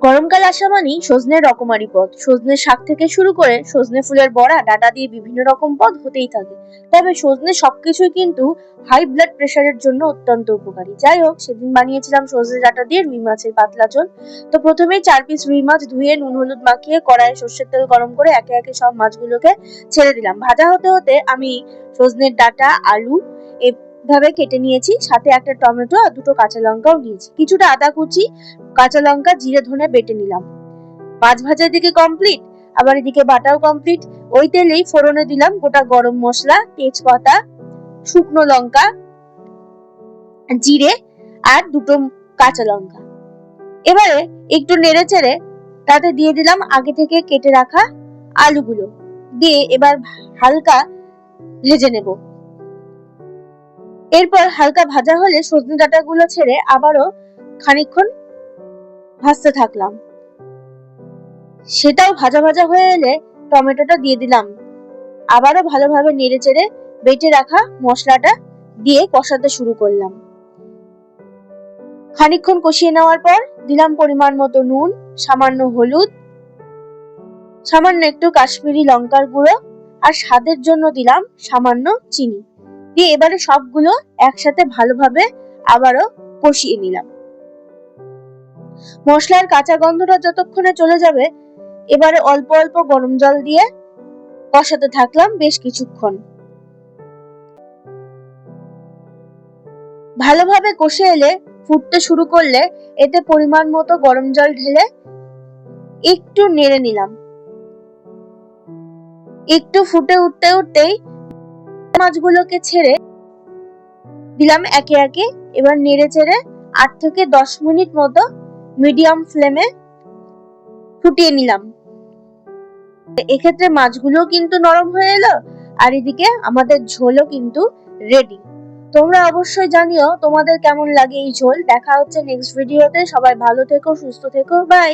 গরমকাল আসা মানেই সজনের রকমারি পদ। সজনের শাক থেকে শুরু করে সজনে ফুলের বড়া, ডাঁটা দিয়ে বিভিন্ন রকম পদ হতেই থাকে। তবে সজনে সবকিছুই কিন্তু হাই ব্লাড প্রেশারের জন্য অত্যন্ত উপকারী। যাই হোক, সেদিন বানিয়েছিলাম সজনে ডাঁটা দিয়ে রুই মাছের পাতলা ঝোল। তো প্রথমেই 4 পিস রুই মাছ ধুয়ে নুন হলুদ মাখিয়ে কড়াইয়ে সর্ষের তেল গরম করে একে একে সব মাছগুলোকে ছেড়ে দিলাম। ভাজা হতে হতে আমি সজনের ডাঁটা, আলু এভাবে কেটে নিয়েছি, সাথে একটা টমেটো আর দুটো কাঁচা লঙ্কাও নিয়েছি, কিছুটা আদা কুচি, কাঁচা লঙ্কা, জিরে ধনে বেটে নিলাম। মাছ ভাজা দিকে কমপ্লিট, আবার এদিকে বাটাও কমপ্লিট। ওই তেলেই ফোড়নে দিলাম গোটা গরম মশলা, তেজপাতা, শুকনো লঙ্কা, জিরে আর দুটো কাঁচা লঙ্কা। এবারে একটু নেড়ে চেড়ে তাতে দিয়ে দিলাম আগে থেকে কেটে রাখা আলুগুলো, দিয়ে এবার হালকা ভেজে নেব। এরপর হালকা ভাজা হলে সজনে ডাঁটাগুলো ছেড়ে আবারও খানিকক্ষণ ভাজতে থাকলাম। সেটাও ভাজা ভাজা হয়ে এলে টমেটোটা দিয়ে দিলাম। আবারও ভালোভাবে নেড়ে চেড়ে বেটে রাখা মশলাটা দিয়ে কষাতে শুরু করলাম। খানিকক্ষণ কষিয়ে নেওয়ার পর দিলাম পরিমাণ মতো নুন, সামান্য হলুদ, সামান্য একটু কাশ্মীরি লঙ্কার গুঁড়ো আর স্বাদের জন্য দিলাম সামান্য চিনি, দিয়ে এবারে সবগুলো একসাথে ভালোভাবে আবারও কষিয়ে নিলাম। মশলার কাঁচা গন্ধটা যতক্ষণে চলে যাবে, এবারে অল্প অল্প গরম জল দিয়ে কষাতে থাকলাম বেশ কিছুক্ষণ। ভালোভাবে কষে এলে, ফুটতে শুরু করলে এতে পরিমাণ মতো গরম জল ঢেলে একটু নেড়ে নিলাম। একটু ফুটে উঠতেই মাছগুলোকে ছেড়ে দিলাম একে একে। এবার নেড়ে চেড়ে 8 থেকে 10 মিনিট মতো মিডিয়াম ফ্লেমে ফুটিয়ে নিলাম। এক্ষেত্রে মাছগুলো কিন্তু নরম হয়ে এলো আর এদিকে আমাদের ঝোলও কিন্তু রেডি। তোমরা অবশ্যই জানিও তোমাদের কেমন লাগে এই ঝোল। দেখা হচ্ছে নেক্সট ভিডিওতে। সবাই ভালো থেকো, সুস্থ থেকো, বাই।